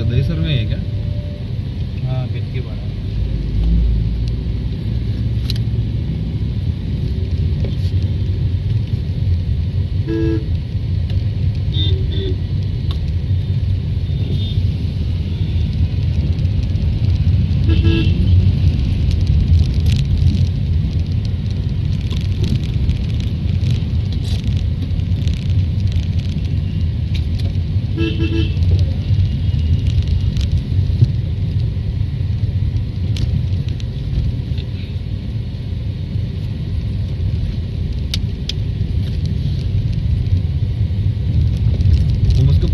दहीसर में है क्या? हाँ, कितकी बड़ा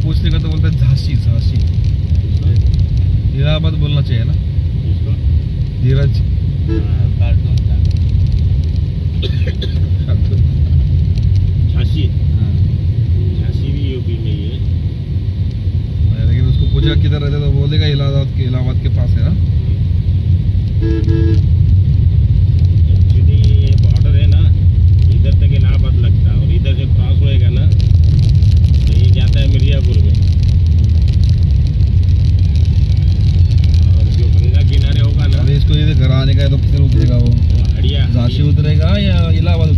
पूछने का तो बोलता है झांसी झांसी। इलाहाबाद बोलना चाहिए ना। धीरज झांसी। झांसी भी यूपी में ही है, लेकिन उसको पूछा किधर रहता तो बोलेगा इलाहाबाद के पास है ना। एक्चुअली ये बॉर्डर है ना, इधर तक इलाहाबाद लगता है और इधर से क्रॉस होएगा ना तो ये जाता है मिर्जापुर में। और जो गंगा किनारे होगा ना, अरे इसको ये घर आने का है तो किधर उतरेगा वो? हड़िया झांसी उतरेगा या इलाहाबाद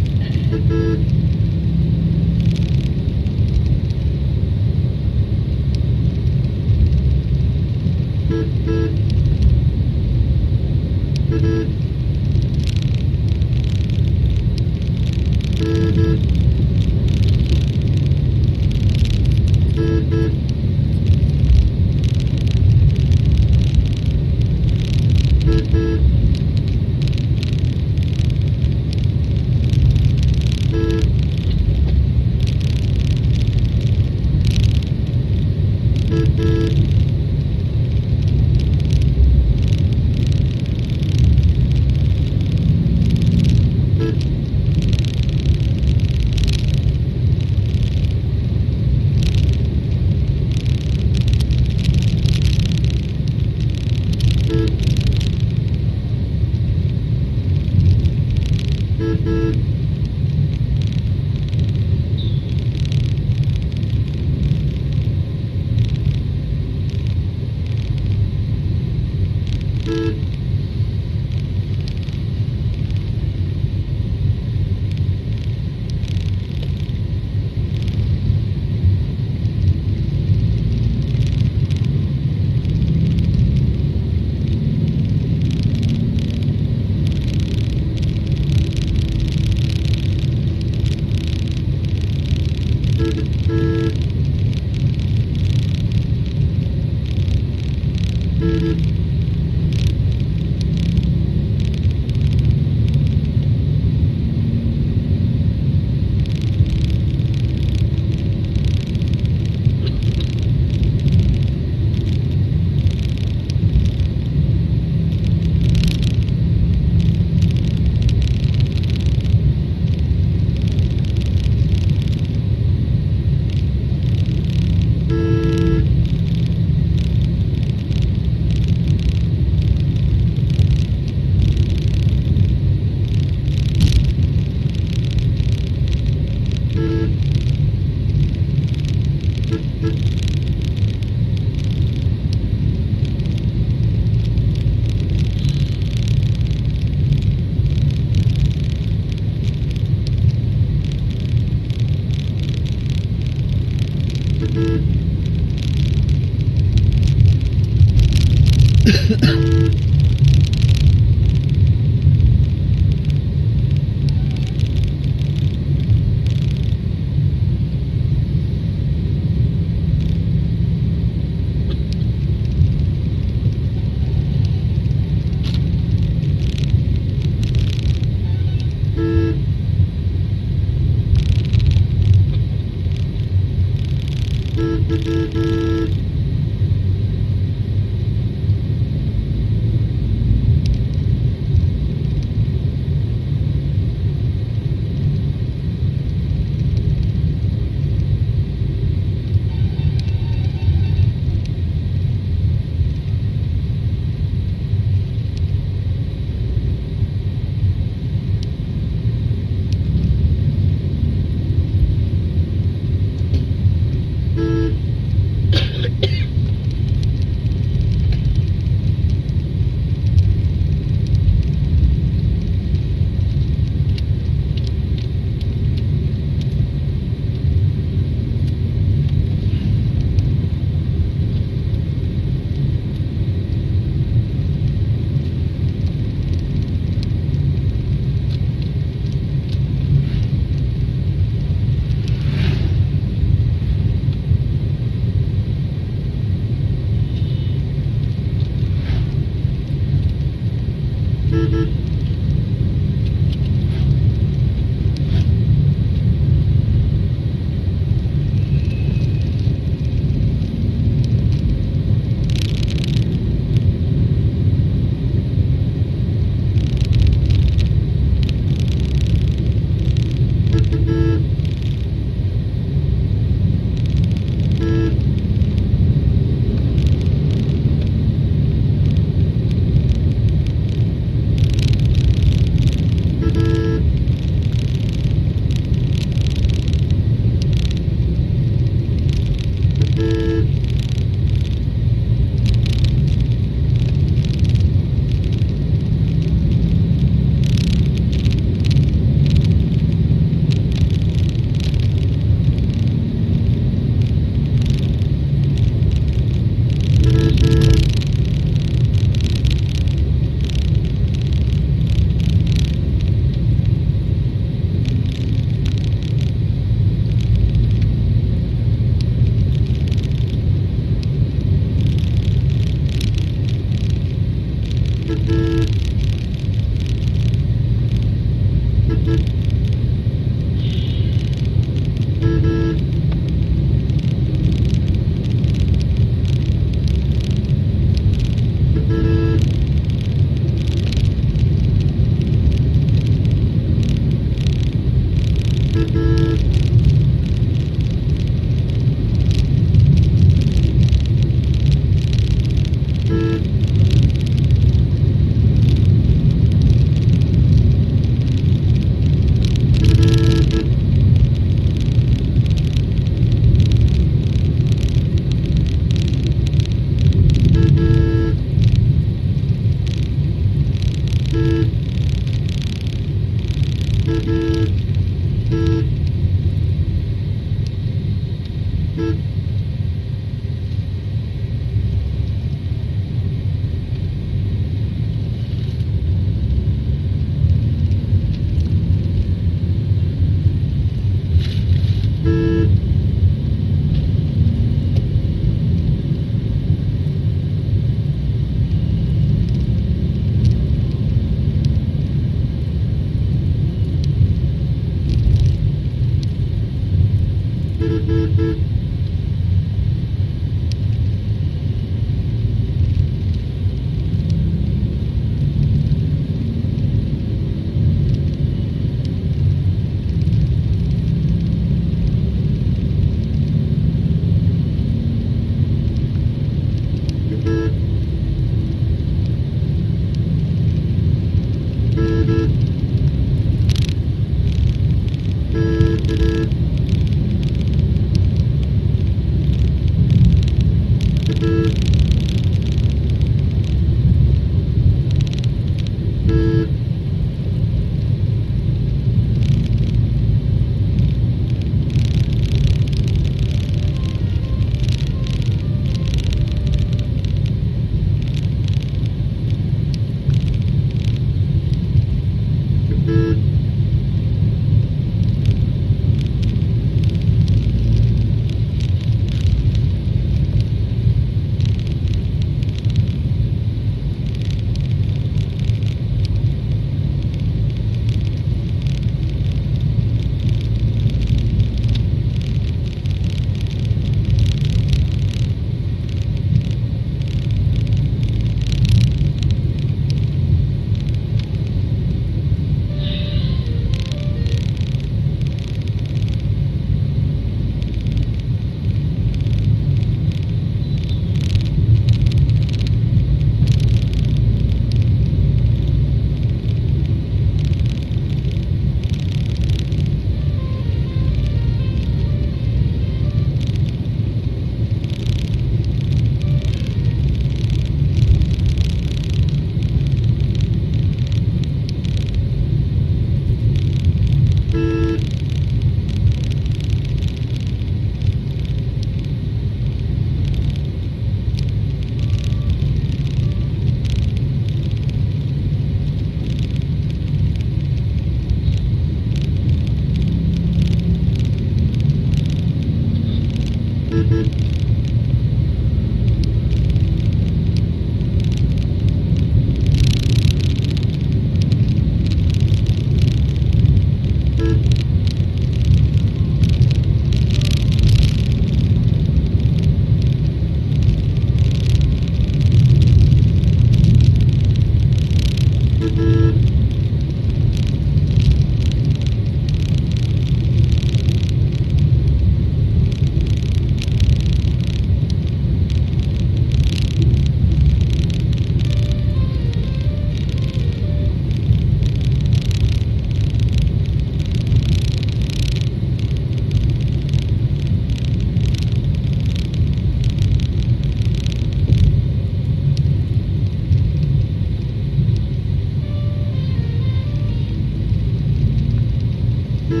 अपन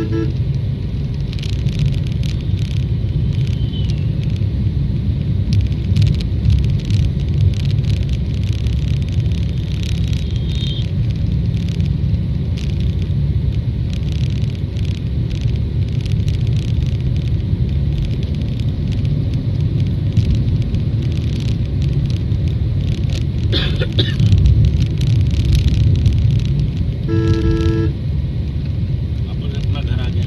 अपना घर आ गया।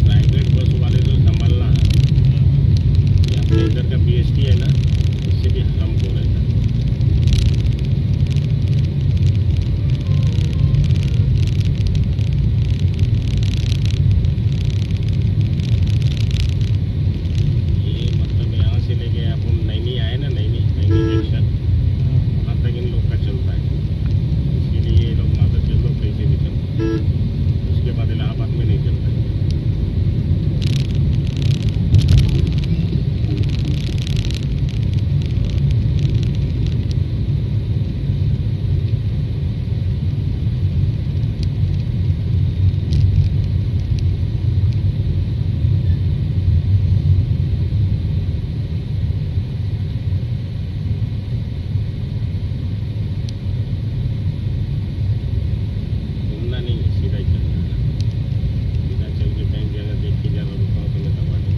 प्राइवेट बस वाले तो संभालना है। ये अपने इधर का BST है ना, इससे भी हम हो रहे थे। ये मतलब यहाँ से लेके अपन नैनी आए ना, नैनी जंक्शन, वहाँ तक इन लोग का चलता है। इसके लिए ये लोग वहाँ तक चल दो, कैसे भी चलते, उसके बाद इलाहाबाद में नहीं चलता है। घूमना नहीं है, सीधा ही चलना है। सीधा चल के कहीं जगह देख के ज़्यादा रुका तो मैं दबा दूँ।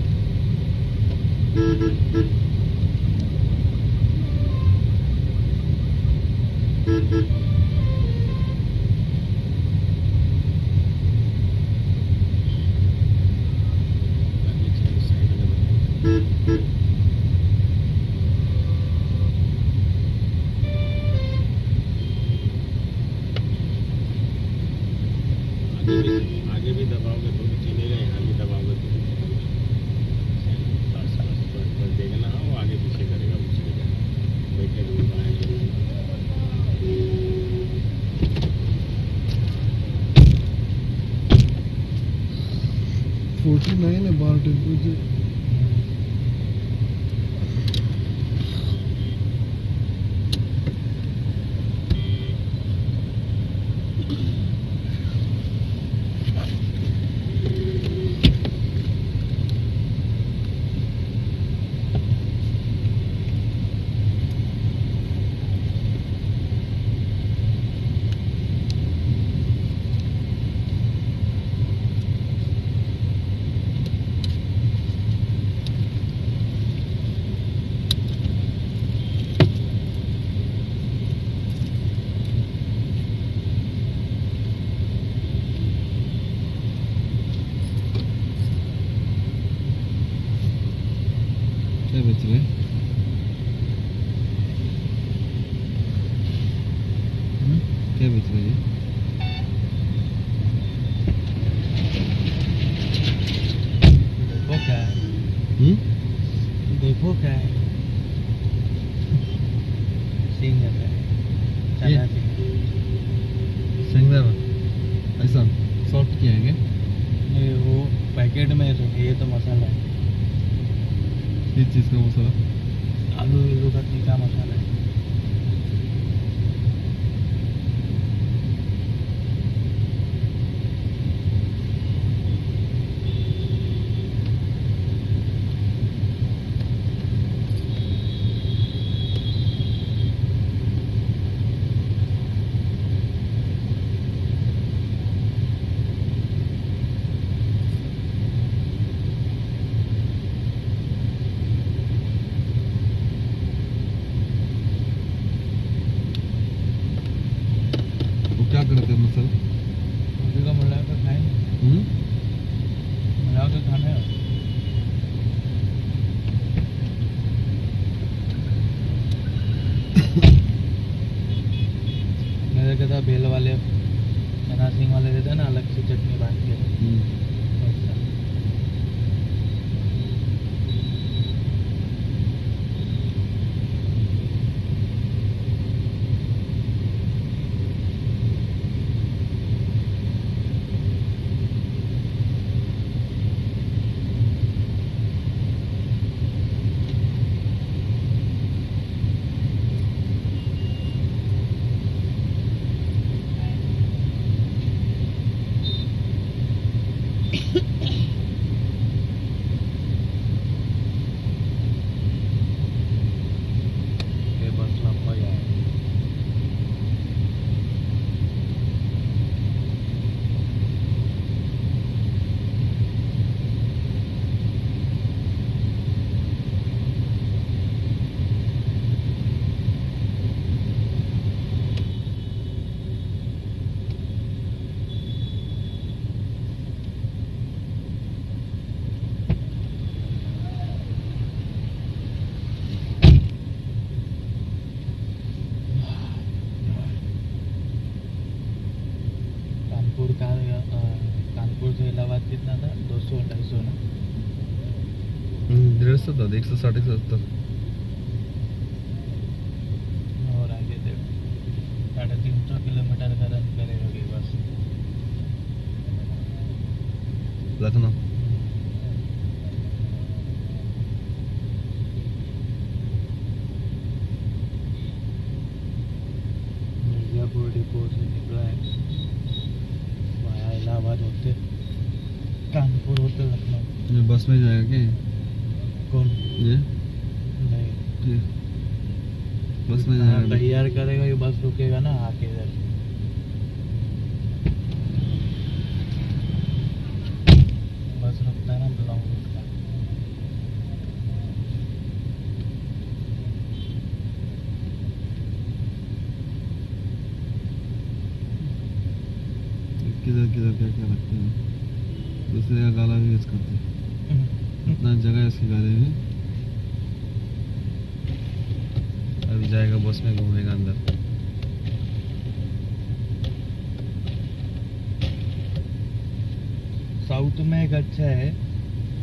आगे भी दबाओगे तो भी चलेगा, यहाँ भी दबाओगे तो भी चलेगा। बस देखना, हाँ वो आगे पीछे करेगा, उसके बैठे रूम बनाएंगे। 49 है बाहर टेम्परेचर। क्या बेच रहे हैं? क्या बेच रहे हैं? देखो क्या है, देखो क्या है। सिंह है, चना सिंह। शेंगदाना ऐसा सॉफ्ट किया है क्या? ये वो पैकेट में है, तो ये तो मसाला है। किस चीज़ का मसाला? आलू विलू का तीखा मसाला है। क्या करते हैं मसाला? रोटी का मिला कर खाएंगे, मिला के खाना है। मेरे कहता बेल वाले चना सिंह वाले देते हैं ना, अलग से चटनी बांध के वैसा। 250 ना 150 था 160 170 और आगे देखो 350 किलोमीटर का रन करेगा ये बस लखनऊ मिर्जापुर डिपो से निकला है वाया इलाहाबाद होते कानपुर होते लखनऊ। ये बस में जाएगा क्या कौन ये नहीं ये बस में हाँ, जाएगा तैयार करेगा ये बस रुकेगा ना आके इधर बस रुकता है ना लॉन्ग रूट का। किधर किधर क्या क्या रखते हैं दूसरे का गाला भी यूज करते हैं इतना जगह है इसकी गाड़ी में अभी जाएगा बस में घूमेगा अंदर साउथ में एक अच्छा है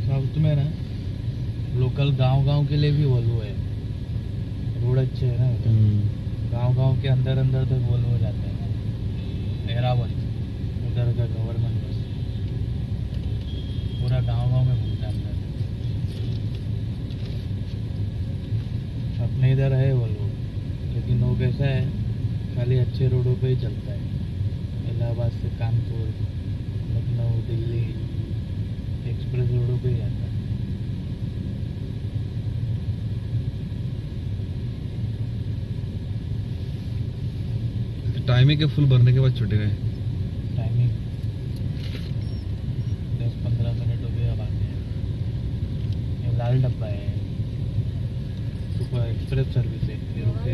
साउथ में ना लोकल गांव के लिए भी वॉल्वो है रोड अच्छे है ना गांव के अंदर तक वॉल्वो जाते हैं एरावत उधर का गवर्नमेंट बस पूरा गांव में घूमता है अंदर। अपने इधर है वॉल्वो लेकिन वो कैसा है खाली अच्छे रोडों पे ही चलता है इलाहाबाद से कानपुर लखनऊ दिल्ली एक्सप्रेस रोडों पे ही आता है। टाइमिंग के फुल भरने के बाद छूटेगा ये। टाइमिंग 10-15 मिनट हो गए अब आते हैं। ये लाल डब्बा है सुपर एक्सप्रेस सर्विस है ये रुके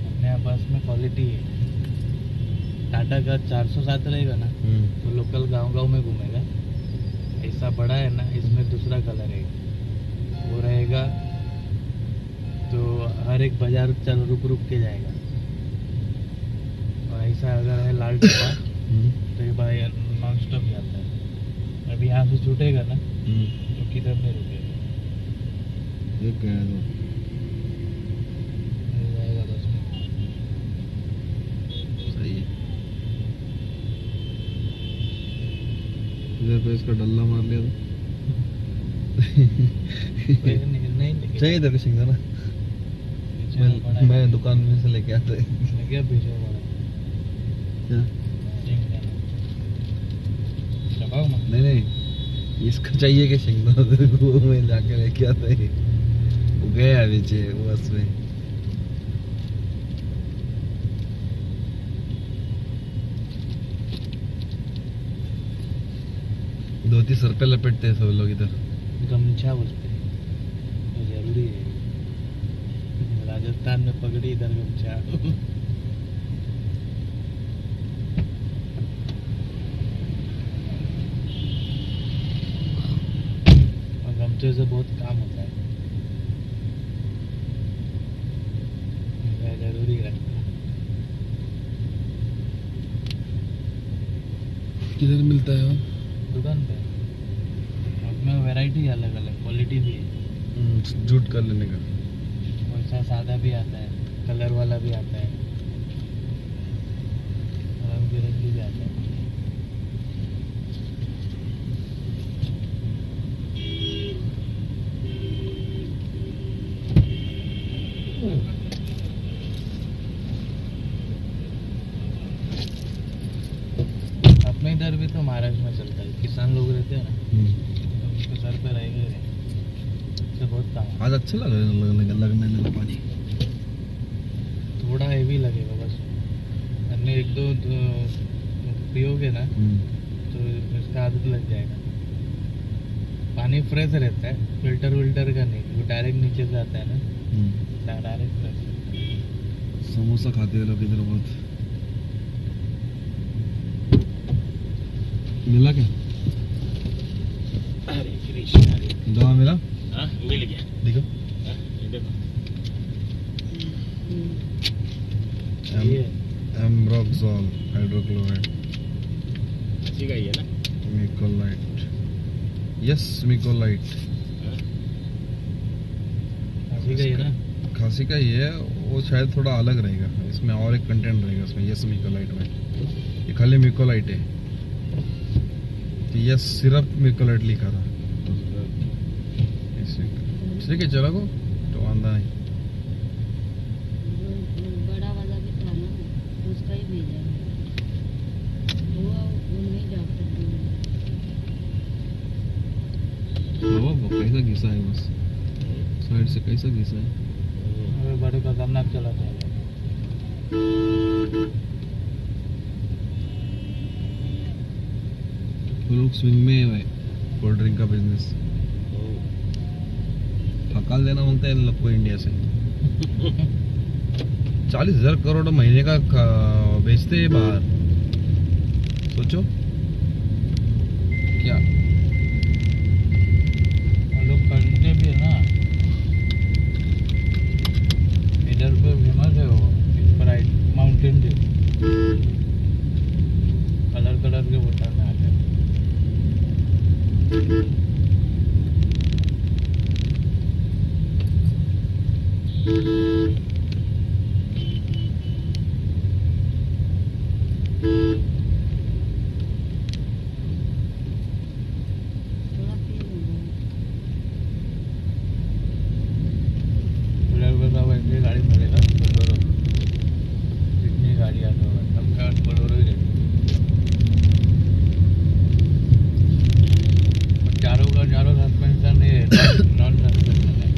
अपने यहाँ बस में क्वालिटी है टाटा का 407 रहेगा ना तो लोकल गांव में घूमेगा ऐसा बड़ा है ना इसमें दूसरा कलर है वो रहेगा तो हर एक बाजार चल रुक के जाएगा और ऐसा अगर है लाल डब्बा तो ये भाई नॉन स्टॉप जाता है अभी यहाँ से छूटेगा ना तो किधर नहीं रुकेगा देख गया तो मिल जाएगा बस में सही है इधर पे इसका डल्ला मार लिया तो नहीं चाहिए इधर सिंह ना मैं दुकान में से लेके आता है क्या पीछे पड़ा क्या नहीं इसका चाहिए कि सिंह वो मैं जाके लेके आता है वो गया नीचे बस में धोती सर पे लपेटते हैं सब लोग इधर गमछा बोलते हैं तो जरूरी है राजस्थान में पगड़ी इधर गमछा और गमछे से बहुत काम होता है ये जरूरी रखना किधर मिलता है वो दुकान पे उसमें वैरायटी अलग अलग क्वालिटी भी है जूट कर लेने का वैसा सादा भी आता है कलर वाला भी आता है रंग बिरंगी भी आता है अपने इधर भी तो महाराष्ट्र में चलता है किसान लोग रहते हैं ना तो उनके सर पे रहेंगे इससे बहुत काम है। आज अच्छा लगने लगा पानी थोड़ा हेवी लगेगा बस हमने एक दो पियोगे ना तो इसका आदत लग जाएगा पानी फ्रेश रहता है फिल्टर विल्टर का नहीं वो डायरेक्ट नीचे से आता है ना डायरेक्ट फ्रेश समोसा खाते हैं लोग इधर बहुत मिला क्या हरे कृष्ण हरे दवा मिला हाँ मिल गया देखो हाँ, ये देखो ये एम्ब्रोक्सोल हाइड्रोक्लोराइड इसी का ही है ना? मिकोलाइट, यस मिकोलाइट, खांसी का ये ना। खांसी का ही है वो, शायद थोड़ा अलग रहेगा, इसमें और एक कंटेंट रहेगा इसमें, यस मिकोलाइट में। ये खाली मिकोलाइट है, तो यस सिरप मिकोलाइट लिखा था। ठीक है चलो को तो आंदा नहीं। बड़ा वाला भी था ना, उसका ही भेजा है। वो नहीं जा सकते। वो कैसा घिसा है, बस साइड से कैसा घिसा है। अरे बड़े खतरनाक चलाता है। वो लोग स्विंग में है कोल्ड ड्रिंक का बिजनेस, हकाल देना मांगता है इन लोग को इंडिया से। 40,000 करोड़ महीने का बेचते हैं बाहर, सोचो क्या। और लोग खरीदते भी है ना। इधर पे फेमस है वो Sprite Mountain Dew, colour colour के बोतल में आते हैं। थोड़ा पी लूँगा। वैसे गाड़ी मिलेगा बोलोरो, जितनी गाड़ी आता होगा सबका बोलोरो ही रहती है। चारों का चारों सस्पेंशन है, नॉन सस्पेंशन है।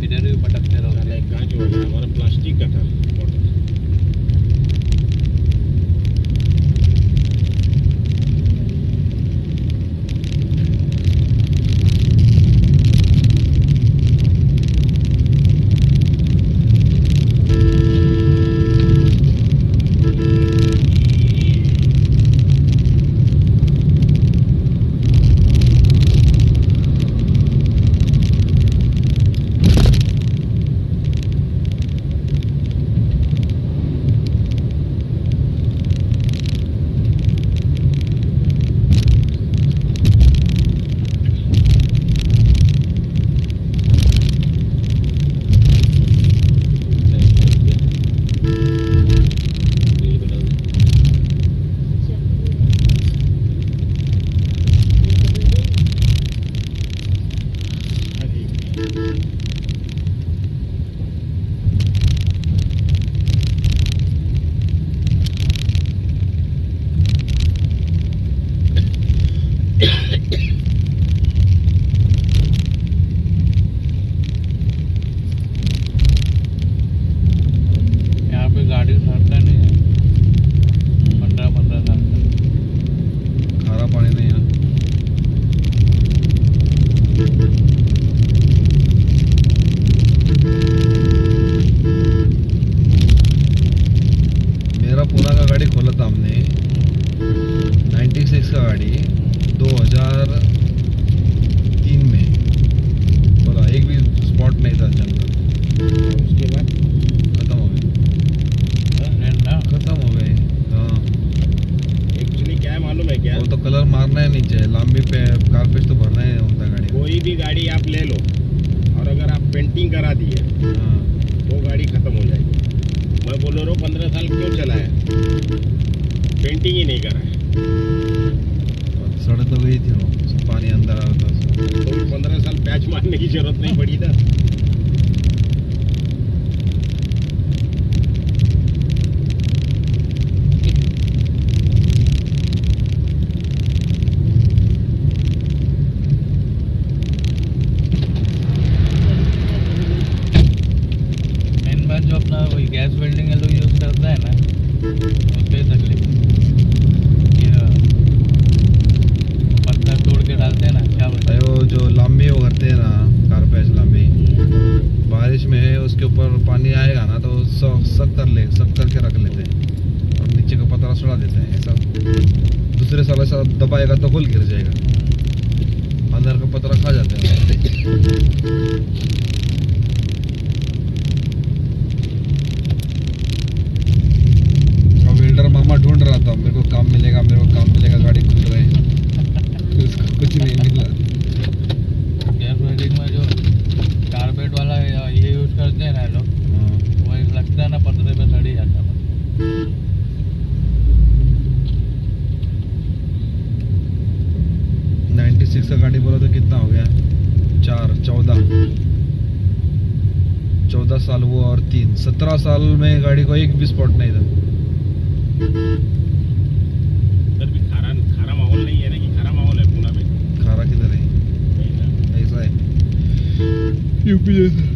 इधर भी पटकते रहो। साला एक कांच वाला हमारा प्लास्टिक का था बॉटल। यहाँ पे गाड़ी सड़ता नहीं है 15-15 साल तक। खारा पानी नहीं है। मेरा पूना का गाड़ी खोला था हमने 96 का गाड़ी 2003 में बोला, एक भी स्पॉट नहीं था जंगल। उसके बाद खत्म हो गए, खत्म हो गए। हाँ एक्चुअली क्या है मालूम है क्या? वो तो कलर मारना है नीचे, लंबी पे कारपेज तो भरना है होता गाड़ी में। कोई भी गाड़ी आप ले लो और अगर आप पेंटिंग करा दी है हाँ वो गाड़ी खत्म हो जाएगी। मैं बोलेरो 15 साल क्यों चलाया, पेंटिंग ही नहीं करा है सड़ तो गई थी वो, सब पानी अंदर आ रहा था। तो 15 साल पैच मारने की जरूरत नहीं पड़ी था। मेन बात जो अपना वही गैस वेल्डिंग है लोग यूज करता है ना, उससे ही तकलीफ। ये पत्थर तोड़ के डालते हैं ना, क्या बोलते अरे वो जो लंबी वो करते हैं ना, कारपेज लंबी, बारिश में उसके ऊपर पानी आएगा ना तो सक करके रख लेते हैं और नीचे का पतरा सुड़ा देते हैं। ऐसा दूसरे साल ऐसा दबाएगा तो होल गिर जाएगा, अंदर का पतरा खा जाते हैं। 3 17 साल में गाड़ी को एक भी स्पॉट नहीं था। उधर भी खारा खारा माहौल नहीं है ना, कि खारा माहौल है पुणे में? खारा किधर है? नहीं ना। ऐसा है यूपी जैसा।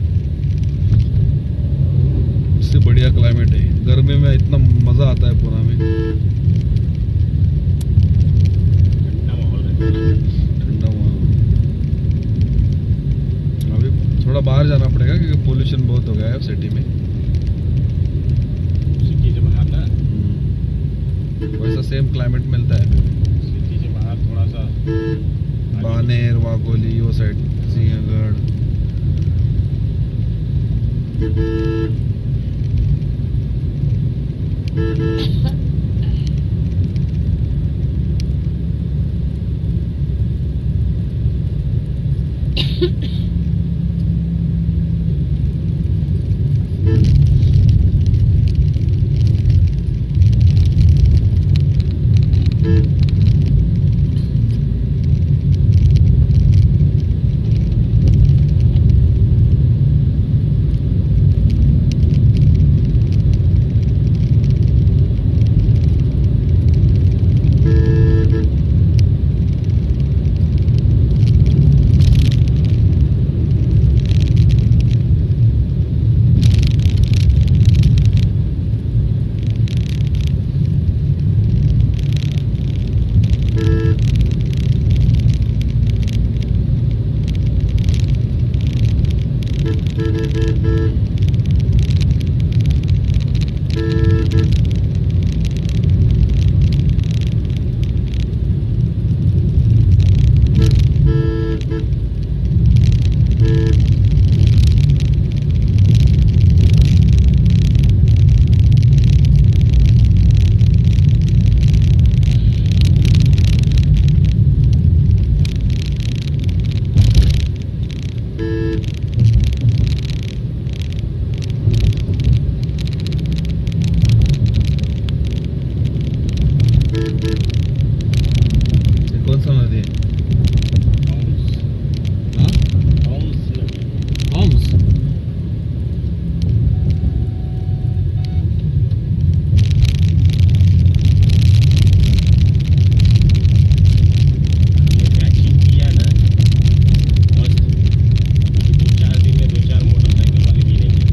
इससे बढ़िया क्लाइमेट है। गर्मी में इतना मजा आता है पुणे में। ठंडा माहौल रहता है। ठंडा माहौल। अभी थोड़ा बाहर जाना पड़ेगा क्योंकि पोल्यूशन बहुत हो गया है सिटी में। सिटी से बाहर ना, वैसा सेम क्लाइमेट मिलता है सिटी से बाहर थोड़ा सा आगे- बानेर, वाघोली, वो साइड, सिंहगढ़। ये कौन सा नदी है? हाँ? हम्स। वैक्सीन किया ना मस्त। अभी 2-4 दिन में 2-4 मोटरसाइकिल वाले गिरेंगे।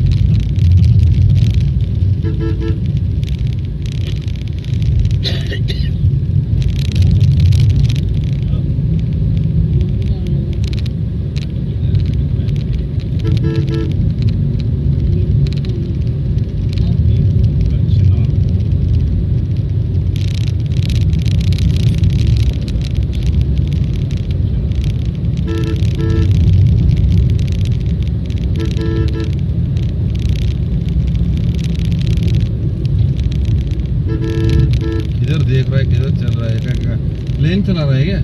किधर देख रहा है, किधर चल रहा है, क्या क्या प्लेन चला रहा है क्या?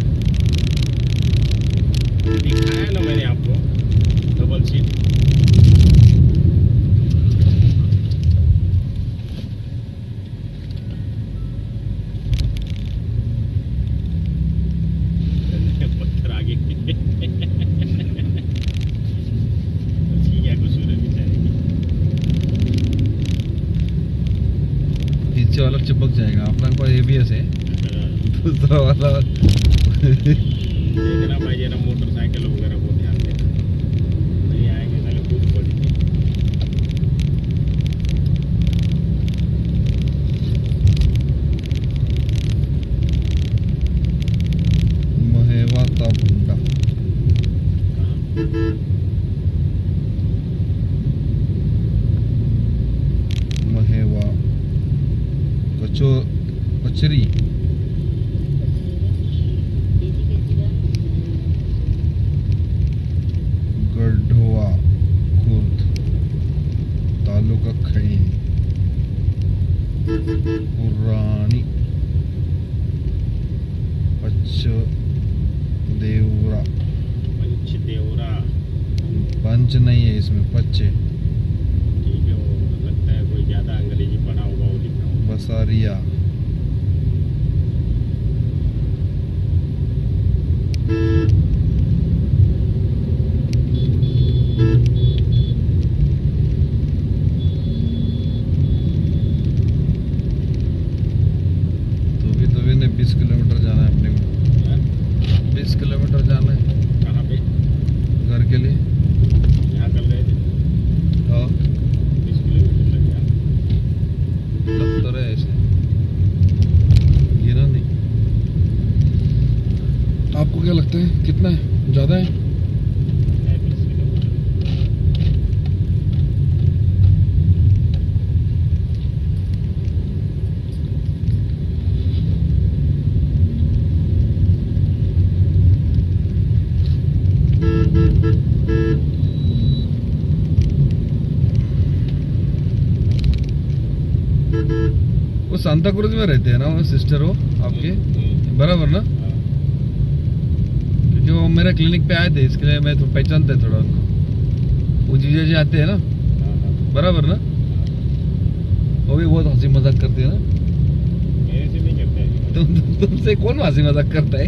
दिखाया ना मैंने आपको, डबल सीट। पत्थर आगे उसकी क्या कसूर है बेचारे की? पीछे वाला चिपक जाएगा। अपना के पास ABS है, दूसरा वाला देखना भाई जरा मोटरसाइकिल वगैरह को ध्यान देना, नहीं आएंगे पहले कूद पड़ेगी। महेवा तापुंडा। महेवा कचरी। गढ़वा खुर्द तालुका खैनी पुरानी देवरा। पंचदेवरा पंच नहीं है इसमें, पच्चे। ठीक है, वो लगता है कोई ज्यादा अंग्रेजी पढ़ा होगा वो लिखा होगा। बसारिया। है, कितना है, ज़्यादा है? है 20 किलोमीटर। वो सांता क्रूज में रहते हैं ना वो सिस्टर हो आपके, बराबर ना? हाँ, क्योंकि वो मेरे क्लिनिक पे आए थे, इसके लिए मैं तो पहचानते थोड़ा उनको। वो जीजा जी आते हैं ना, हाँ, हाँ। बराबर ना? वो भी बहुत हंसी मजाक करते हैं ना। मेरे से नहीं करते हैं। तुमसे कौन हंसी मजाक करता है?